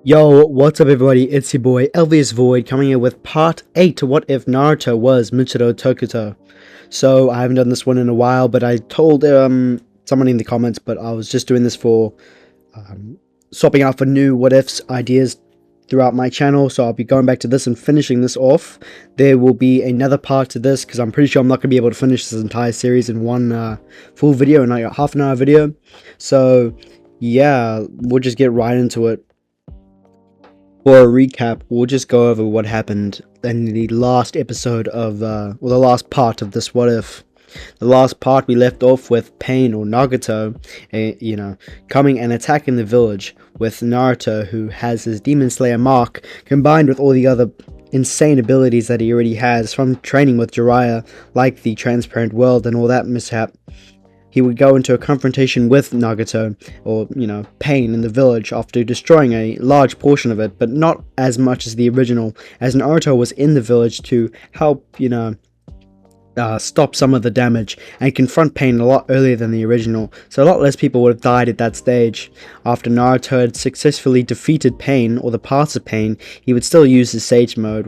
Yo, what's up everybody, it's your boy Elvious Void coming here with part 8 to What If Naruto Was Muichiro Tokito. So, I haven't done this one in a while, but I told someone in the comments, but I was just doing this for swapping out for new what ifs ideas throughout my channel, so I'll be going back to this and finishing this off. There will be another part to this, because I'm pretty sure I'm not going to be able to finish this entire series in one full video, and not a half an hour video. So, yeah, we'll just get right into it. For a recap, we'll just go over what happened in the last episode of, the last part of this what if. The last part we left off with Pain or Nagato, coming and attacking the village with Naruto, who has his Demon Slayer mark, combined with all the other insane abilities that he already has from training with Jiraiya, like the transparent world and all that mishap. He would go into a confrontation with Nagato, or, Pain in the village after destroying a large portion of it, but not as much as the original, as Naruto was in the village to help, stop some of the damage and confront Pain a lot earlier than the original, so a lot less people would have died at that stage. After Naruto had successfully defeated Pain, or the parts of Pain, he would still use his Sage Mode,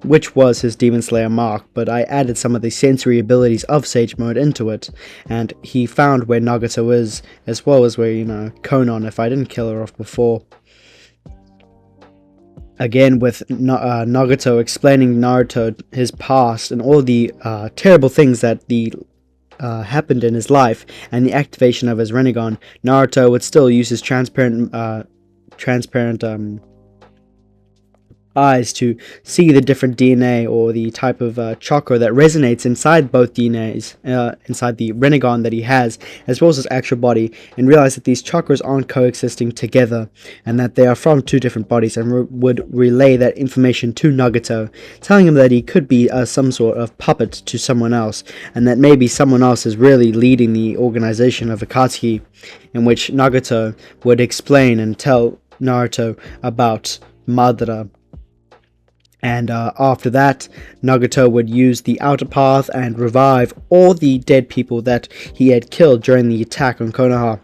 which was his Demon Slayer mark, but I added some of the sensory abilities of Sage Mode into it, and he found where Nagato is, as well as where, Konan, if I didn't kill her off before. Again, with Nagato explaining Naruto his past and all the terrible things that happened in his life and the activation of his Rinnegan, Naruto would still use his transparent eyes to see the different DNA or the type of chakra that resonates inside both DNAs, inside the Rinnegan that he has, as well as his actual body, and realize that these chakras aren't coexisting together, and that they are from two different bodies, and would relay that information to Nagato, telling him that he could be some sort of puppet to someone else, and that maybe someone else is really leading the organization of Akatsuki, in which Nagato would explain and tell Naruto about Madara. And after that, Nagato would use the outer path and revive all the dead people that he had killed during the attack on Konoha.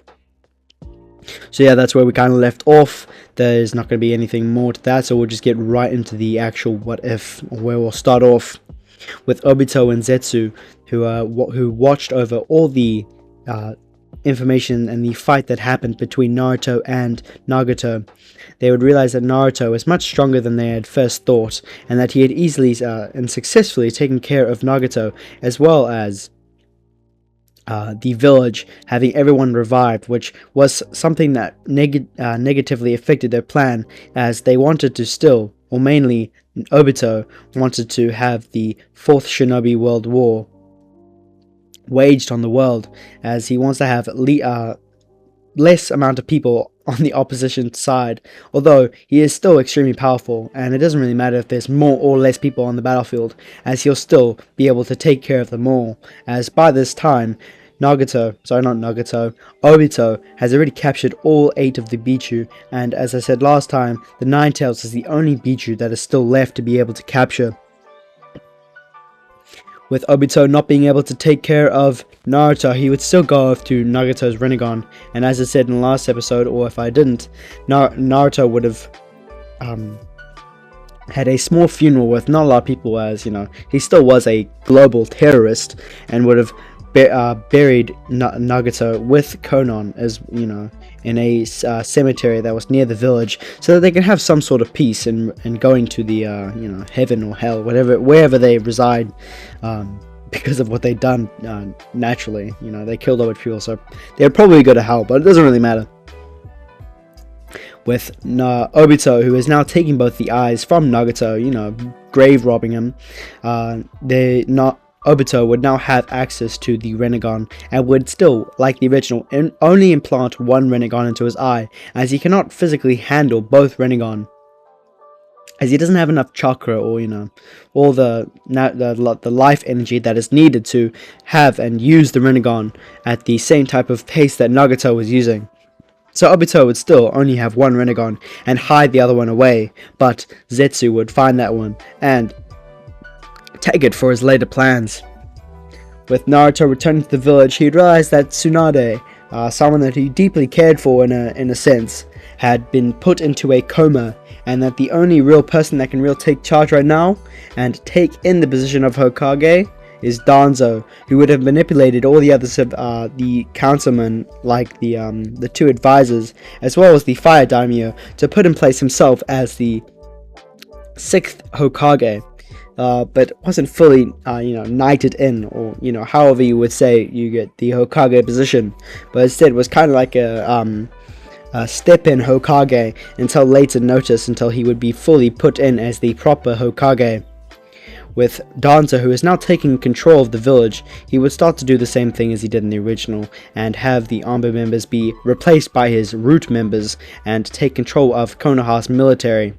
So yeah, that's where we kind of left off. There's not going to be anything more to that, so we'll just get right into the actual what if, where we'll start off with Obito and Zetsu, who watched over all the information and the fight that happened between Naruto and Nagato. They would realize that Naruto was much stronger than they had first thought, and that he had easily and successfully taken care of Nagato, as well as the village, having everyone revived, which was something that negatively affected their plan, as they wanted to still, or mainly Obito, wanted to have the 4th Shinobi World War waged on the world, as he wants to have less amount of people on the opposition side, although he is still extremely powerful, and it doesn't really matter if there's more or less people on the battlefield, as he'll still be able to take care of them all, as by this time Obito has already captured all 8 of the Bichu, and as I said last time, the Ninetales is the only Bichu that is still left to be able to capture. With Obito not being able to take care of Naruto, he would still go off to Nagato's Rinnegan, and as I said in the last episode, or if I didn't, Naruto would have had a small funeral with not a lot of people, as, he still was a global terrorist, and would have buried Nagato with Konan, as, in a cemetery that was near the village, so that they can have some sort of peace and going to the heaven or hell, wherever they reside, because of what they've done naturally. They killed a bunch of people, so they'd probably go to hell, but it doesn't really matter. With Obito, who is now taking both the eyes from Nagato, grave robbing him, Obito would now have access to the Rinnegan, and would still, like the original, only implant one Rinnegan into his eye, as he cannot physically handle both Rinnegan, as he doesn't have enough chakra, or all the life energy that is needed to have and use the Rinnegan at the same type of pace that Nagato was using. So Obito would still only have one Rinnegan and hide the other one away, but Zetsu would find that one and take it for his later plans. With Naruto returning to the village, he realized that Tsunade, someone that he deeply cared for in a sense, had been put into a coma, and that the only real person that can really take charge right now and take in the position of Hokage is Danzo, who would have manipulated all the others of the councilmen, like the two advisors, as well as the fire daimyo, to put in place himself as the 6th Hokage. But wasn't fully, knighted in, or however you would say you get the Hokage position. But instead was kind of like a step-in Hokage until later notice, until he would be fully put in as the proper Hokage. With Danzo, who is now taking control of the village, he would start to do the same thing as he did in the original, and have the Army members be replaced by his root members, and take control of Konoha's military.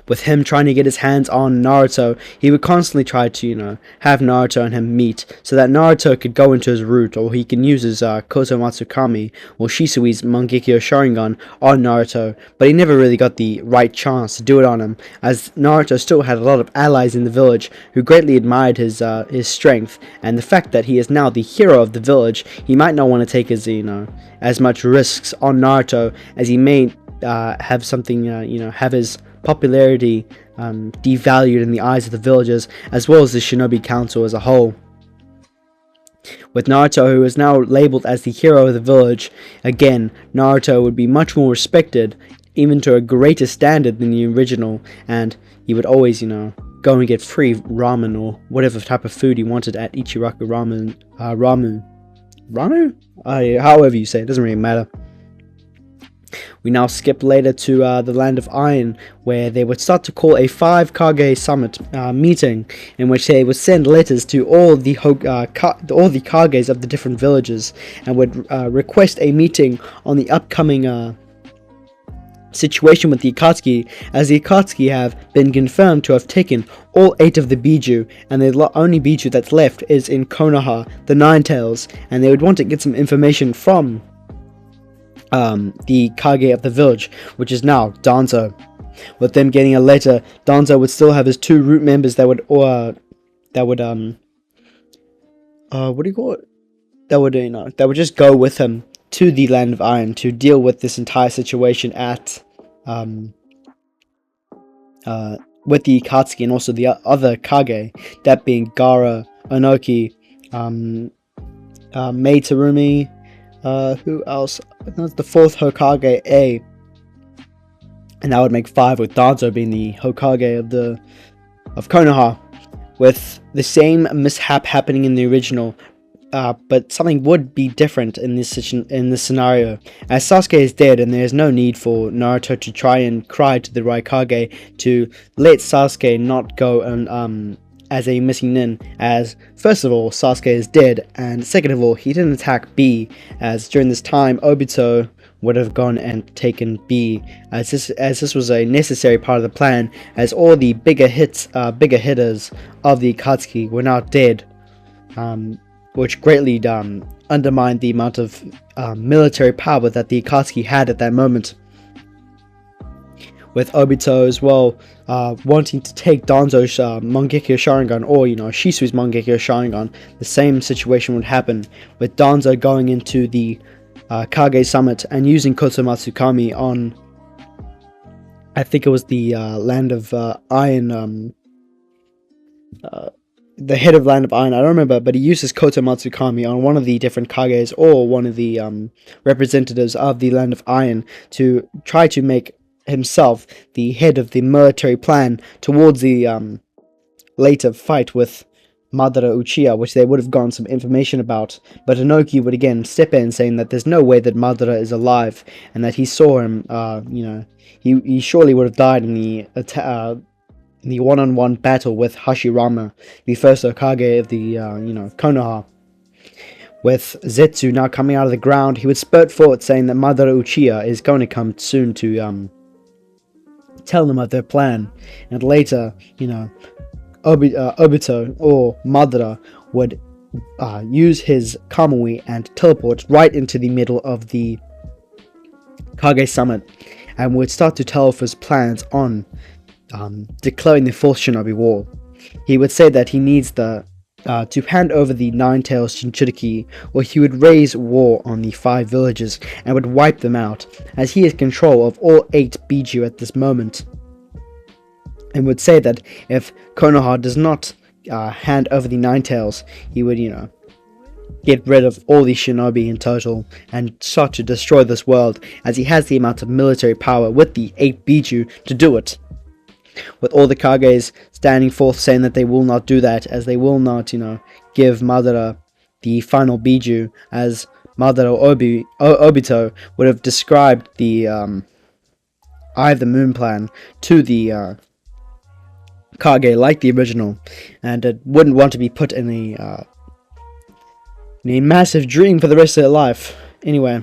With him trying to get his hands on Naruto, he would constantly try to, have Naruto and him meet, so that Naruto could go into his route, or he can use his Koto Matsukami, or Shisui's Mangekyo Sharingan on Naruto, but he never really got the right chance to do it on him, as Naruto still had a lot of allies in the village who greatly admired his strength, and the fact that he is now the hero of the village. He might not want to take as much risks on Naruto, as he may have something, have his popularity devalued in the eyes of the villagers, as well as the Shinobi Council as a whole. With Naruto, who is now labeled as the hero of the village, again, Naruto would be much more respected, even to a greater standard than the original, and he would always, go and get free ramen or whatever type of food he wanted at Ichiraku Ramu? However you say it, doesn't really matter. We now skip later to the Land of Iron, where they would start to call a 5 Kage summit meeting, in which they would send letters to all the Kages of the different villages, and would request a meeting on the upcoming situation with the Akatsuki, as the Akatsuki have been confirmed to have taken all 8 of the Biju, and the only Biju that's left is in Konoha, the Nine Tails, and they would want to get some information from the Kage of the village, which is now Danzo. With them getting a letter, Danzo would still have his 2 root members that would just go with him to the Land of Iron to deal with this entire situation at with the Akatsuki and also the other Kage, that being Gaara, Onoki, Mei Terumi, who else? That's the 4th Hokage, A. And that would make 5, with Danzo being the Hokage of Konoha. With the same mishap happening in the original, but something would be different in this scenario, as Sasuke is dead and there is no need for Naruto to try and cry to the Raikage to let Sasuke not go and as a missing nin, as first of all Sasuke is dead, and second of all he didn't attack B, as during this time Obito would have gone and taken B, as this was a necessary part of the plan, as all the bigger hitters of the Akatsuki were now dead, which greatly undermined the amount of military power that the Akatsuki had at that moment. With Obito as well wanting to take Danzo's Mangekyo Sharingan, or Shisui's Mangekyo Sharingan, the same situation would happen, with Danzo going into the Kage Summit and using Koto Matsukami on, I think it was the Land of Iron, the head of Land of Iron, I don't remember, but he uses Koto Matsukami on one of the different Kages, or one of the representatives of the Land of Iron, to try to make himself the head of the military plan towards the later fight with Madara Uchiha, which they would have gotten some information about, but Inoki would again step in, saying that there's no way that Madara is alive, and that he saw him, he surely would have died in the one-on-one battle with Hashirama, the first Hokage of the Konoha. With Zetsu now coming out of the ground, he would spurt forward, saying that Madara Uchiha is going to come soon to tell them of their plan, and later, Obito or Madara would use his Kamui and teleport right into the middle of the Kage Summit, and would start to tell of his plans on declaring the 4th Shinobi War. He would say that he needs the to hand over the Nine-Tails Shinchuriki, or he would raise war on the 5 villages and would wipe them out, as he has control of all 8 Biju at this moment, and would say that if Konoha does not hand over the Nine-Tails, he would, get rid of all the shinobi in total and start to destroy this world, as he has the amount of military power with the 8 Biju to do it. With all the Kages standing forth saying that they will not do that, as they will not, give Madara the final Biju, as Madara Obito would have described the Eye of the Moon plan to the Kage like the original, and it wouldn't want to be put in a massive dream for the rest of their life. Anyway,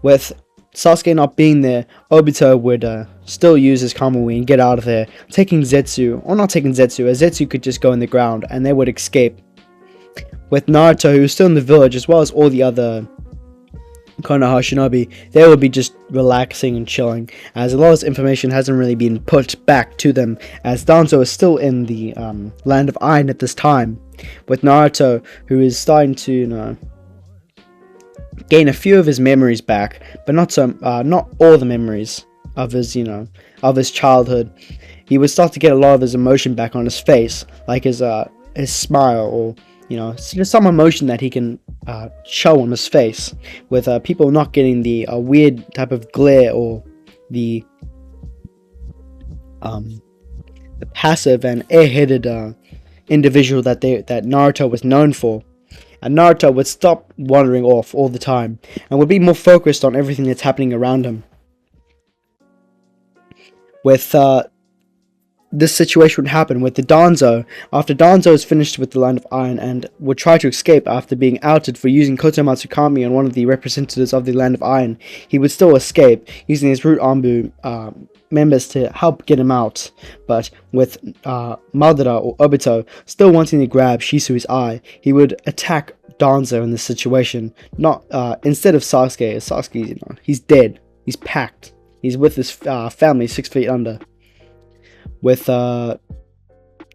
with Sasuke not being there, Obito would still use his Kamui and get out of there, taking Zetsu, or not taking Zetsu, as Zetsu could just go in the ground and they would escape. With Naruto, who was still in the village, as well as all the other Konoha shinobi, they would be just relaxing and chilling, as a lot of information hasn't really been put back to them, as Danzo is still in the Land of Iron at this time. With Naruto, who is starting to, gain a few of his memories back, but not all the memories of his, of his childhood. He would start to get a lot of his emotion back on his face, like his smile, or just some emotion that he can show on his face, with people not getting the weird type of glare or the passive and airheaded individual that Naruto was known for. And Naruto would stop wandering off all the time and would be more focused on everything that's happening around him. With this situation would happen with the Danzo. After Danzo is finished with the Land of Iron and would try to escape after being outed for using Kotomatsu Kami on one of the representatives of the Land of Iron, he would still escape using his Root Anbu members to help get him out. But with Madara or Obito still wanting to grab Shisui's eye, he would attack Danzo in this situation. Not instead of Sasuke. Sasuke, he's dead. He's packed. He's with his family 6 feet under. With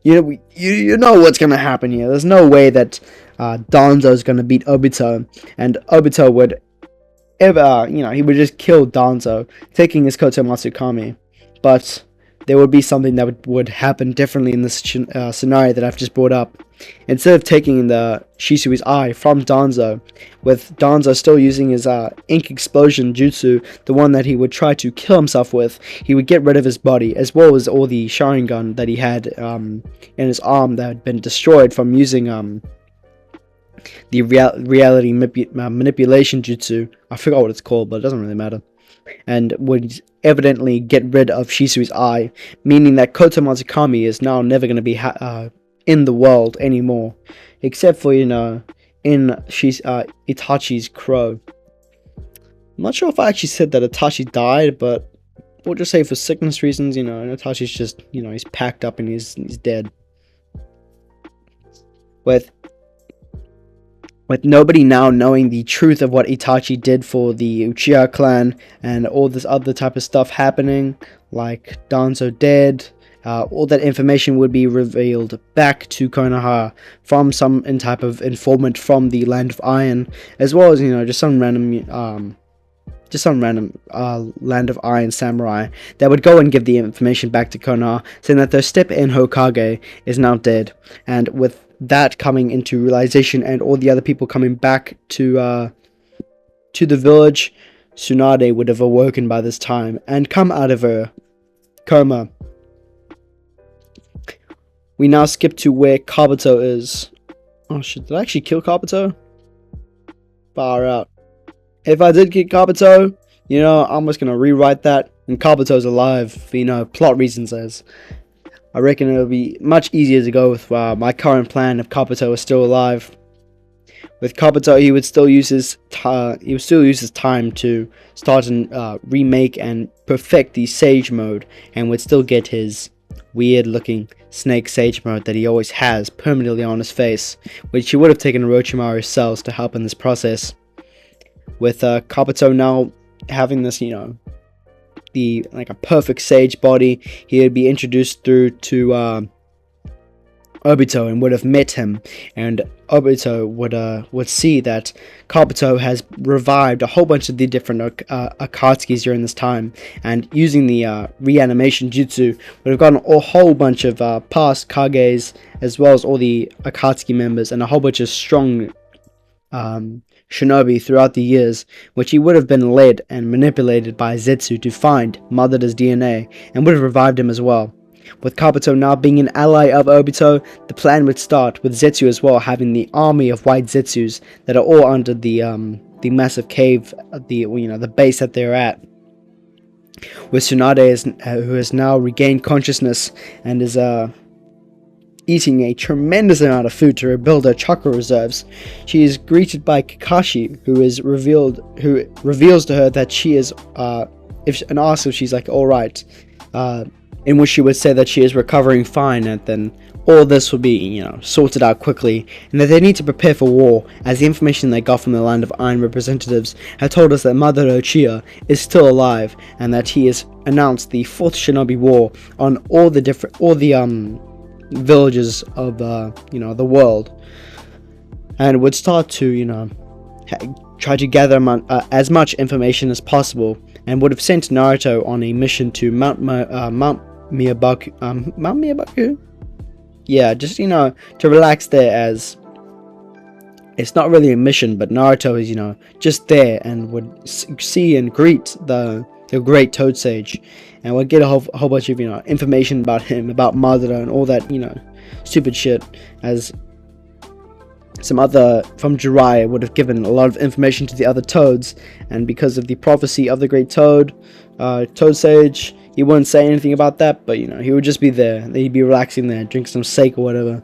you know what's gonna happen here. There's no way that Danzo's gonna beat Obito, and Obito would ever, he would just kill Danzo, taking his Kotomatsu Kami. But there would be something that would happen differently in this scenario that I've just brought up. Instead of taking the Shisui's eye from Danzo, with Danzo still using his ink explosion jutsu, the one that he would try to kill himself with, he would get rid of his body, as well as all the Sharingan that he had in his arm that had been destroyed from using the reality manipulation jutsu. I forgot what it's called, but it doesn't really matter. And would evidently get rid of Shisui's eye, meaning that Kotomatsu Kami is now never going to be in the world anymore, except for in Itachi's crow. I'm not sure if I actually said that Itachi died, but we'll just say for sickness reasons, Itachi's just, he's packed up and he's dead. With nobody now knowing the truth of what Itachi did for the Uchiha clan, and all this other type of stuff happening, like Danzo dead, all that information would be revealed back to Konoha from some type of informant from the Land of Iron, as well as just some random Land of Iron samurai that would go and give the information back to Konoha, saying that their step-in Hokage is now dead. And with that coming into realization, and all the other people coming back to the village, Tsunade would have awoken by this time and come out of her coma. We now skip to where Kabuto is. Oh shit, did I actually kill Kabuto? Far out. If I did kill Kabuto, I'm just gonna rewrite that, and Kabuto's alive for, plot reasons, as I reckon it'll be much easier to go with my current plan if Kabuto is still alive. With Kabuto, he would still use his time to start and remake and perfect the Sage mode, and would still get his weird-looking Snake Sage mode that he always has permanently on his face, which he would have taken Orochimaru's cells to help in this process. With Kabuto now having this, a perfect Sage body, he would be introduced through to Obito and would have met him, and Obito would see that Kabuto has revived a whole bunch of the different Akatsuki's during this time, and using the reanimation jutsu would have gotten a whole bunch of past Kages, as well as all the Akatsuki members, and a whole bunch of strong shinobi throughout the years, which he would have been led and manipulated by Zetsu to find Madara's DNA, and would have revived him as well. With Kabuto now being an ally of Obito, the plan would start with Zetsu as well having the army of white Zetsus that are all under the massive cave, the base that they're at. With Tsunade who has now regained consciousness and is eating a tremendous amount of food to rebuild her chakra reserves. She is greeted by Kakashi, who reveals to her that she is and asks if she's like alright. In which she would say that she is recovering fine, and then all this will be, sorted out quickly, and that they need to prepare for war, as the information they got from the Land of Iron representatives had told us that Madara Uchiha is still alive, and that he has announced the 4th Shinobi War on all the villages of the world, and would start to, try to gather as much information as possible, and would have sent Naruto on a mission to Mount Miyabaku? Yeah, just, to relax there, as it's not really a mission, but Naruto is, just there, and would see and greet the great Toad Sage, and would get a whole bunch of, information about him, about Madara, and all that, stupid shit, as some other from Jiraiya would have given a lot of information to the other Toads, and because of the prophecy of the great Toad Sage, he wouldn't say anything about that, but he would just be there. He'd be relaxing there, drink some sake or whatever.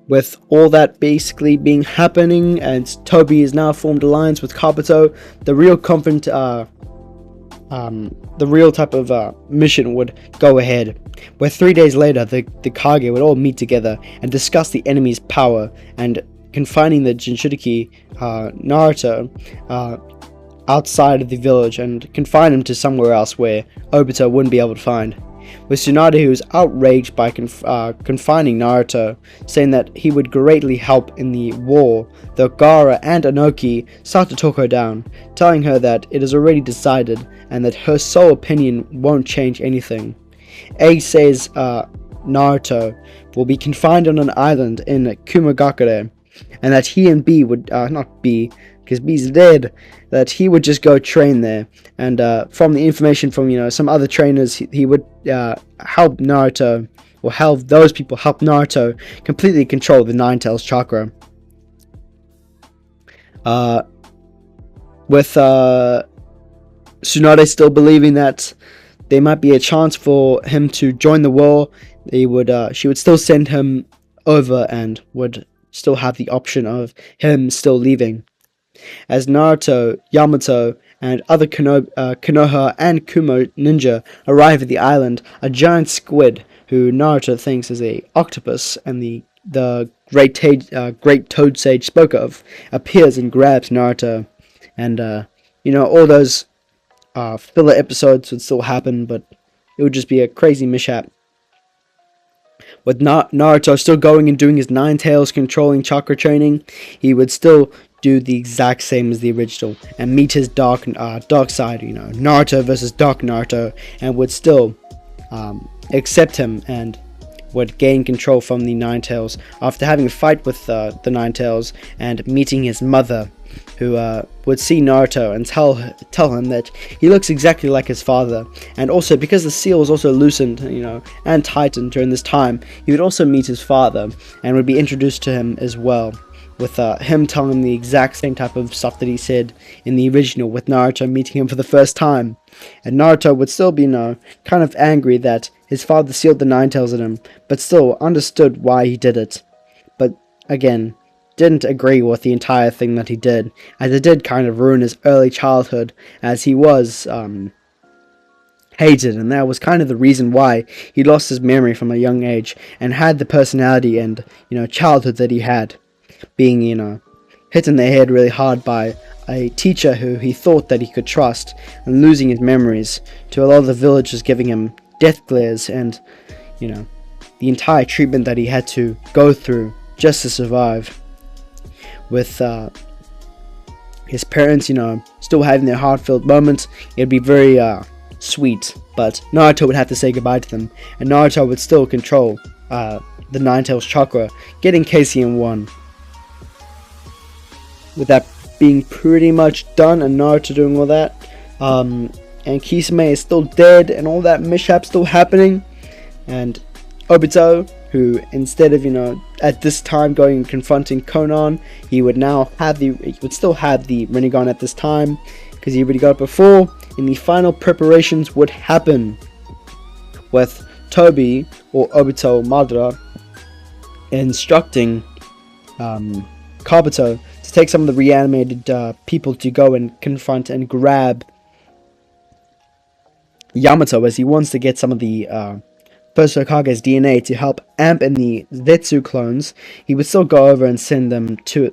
With all that basically being happening, and Toby has now formed alliance with Kabuto, the real type of mission would go ahead, where 3 days later the Kage would all meet together and discuss the enemy's power, and confining the Jinchuriki Naruto outside of the village, and confine him to somewhere else where Obito wouldn't be able to find. With Tsunade, who was outraged by confining Naruto, saying that he would greatly help in the war, though Gaara and Inoki start to talk her down, telling her that it is already decided and that her sole opinion won't change anything. A says Naruto will be confined on an island in Kumagakure, and that he and B would, not B, because B's dead, that he would just go train there, and from the information from some other trainers, he would help Naruto, or help those people help Naruto completely control the Nine Tails chakra. With Tsunade still believing that there might be a chance for him to join the war, she would still send him over, and would still have the option of him still leaving. As Naruto, Yamato, and other Konoha and Kumo ninja arrive at the island, a giant squid, who Naruto thinks is a octopus, and the great Toad Sage spoke of, appears and grabs Naruto. And all those filler episodes would still happen, but it would just be a crazy mishap. With Naruto still going and doing his Nine Tails controlling chakra training, he would still do the exact same as the original and meet his dark side, Naruto versus Dark Naruto, and would still accept him, and would gain control from the Nine Tails after having a fight with the Nine Tails and meeting his mother, who would see Naruto and tell him that he looks exactly like his father. And also, because the seal was also loosened, and tightened during this time, he would also meet his father and would be introduced to him as well, with him telling him the exact same type of stuff that he said in the original, with Naruto meeting him for the first time. And Naruto would still be, kind of angry that his father sealed the Nine Tails in him, but still understood why he did it. But again, didn't agree with the entire thing that he did, as it did kind of ruin his early childhood, as he was hated, and that was kind of the reason why he lost his memory from a young age, and had the personality and childhood that he had, being hit in the head really hard by a teacher who he thought that he could trust, and losing his memories to a lot of the villagers giving him death glares, and you know, the entire treatment that he had to go through just to survive. With his parents, you know, still having their heart-filled moments, it'd be very sweet. But Naruto would have to say goodbye to them, and Naruto would still control the Nine-Tails chakra, getting KCM1. With that being pretty much done, and Naruto doing all that, and Kisame is still dead, and all that mishap still happening, and Obito, who instead of, you know, at this time going and confronting Conan, he would still have the Rinnegan at this time, because he already got it before, and the final preparations would happen with Toby, or Obito Madara, instructing Kabuto to take some of the reanimated people to go and confront and grab Yamato, as he wants to get some of the first Hokage's DNA to help amp in the Zetsu clones. He would still go over and send them to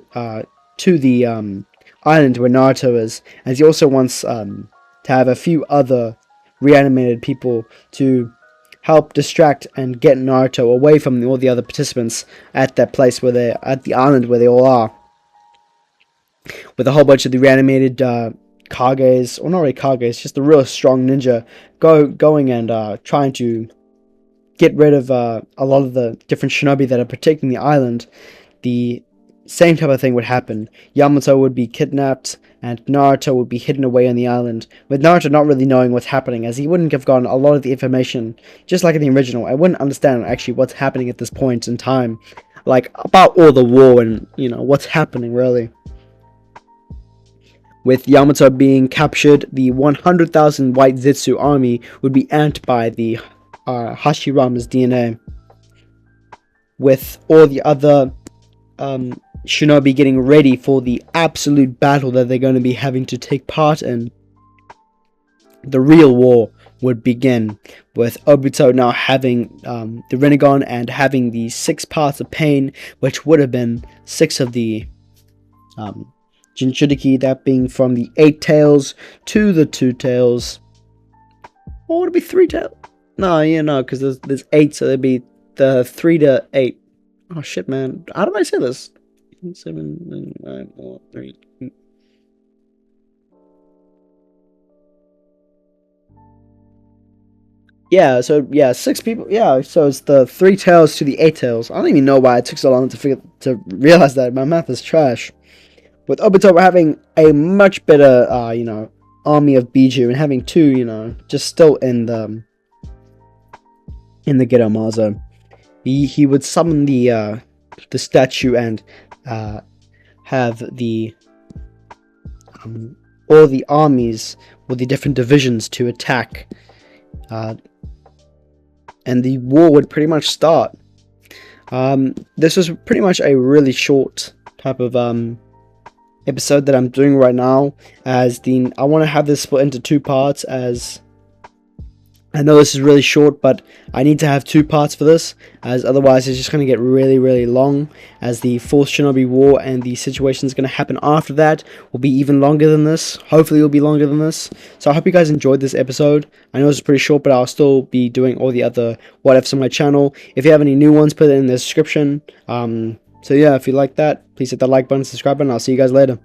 the island where Naruto is, as he also wants to have a few other reanimated people to help distract and get Naruto away from all the other participants at that place where they're at the island where they all are, with a whole bunch of the reanimated kages, or not really kages, just the real strong ninja going and trying to get rid of a lot of the different shinobi that are protecting the island. The same type of thing would happen. Yamato would be kidnapped, and Naruto would be hidden away on the island, with Naruto not really knowing what's happening, as he wouldn't have gotten a lot of the information, just like in the original. I wouldn't understand actually what's happening at this point in time, like about all the war and, you know, what's happening really. With Yamato being captured, the 100,000 white Zetsu army would be amped by the Hashirama's DNA, with all the other shinobi getting ready for the absolute battle that they're going to be having to take part in. The real war would begin, with Obito now having the Rinnegan and having the 6 parts of pain, which would have been 6 of the Jinchuriki, that being from the 8 tails to the 2 tails. Or would it be 3 tails? No, yeah, no, because there's 8, so there'd be the 3 to 8. Oh shit, man. How did I say this? 7, 9, 4, 3. Yeah, so yeah, 6 people. Yeah, so it's the 3 tails to the 8 tails. I don't even know why it took so long to realize that. My math is trash. With Obito having a much better, you know, army of Biju, and having 2, you know, just still in the Ghetto Mazo, he would summon the statue and have the all the armies with the different divisions to attack, and the war would pretty much start. This was pretty much a really short type of episode that I'm doing right now, as I want to have this split into 2 parts, as I know this is really short, but I need to have 2 parts for this, as otherwise it's just going to get really, really long, as the 4th Shinobi War and the situations going to happen after that will be even longer than this. Hopefully it'll be longer than this. So I hope you guys enjoyed this episode. I know it's pretty short, but I'll still be doing all the other what-ifs on my channel. If you have any new ones, put it in the description. So yeah, if you like that, please hit that like button, subscribe button, I'll see you guys later.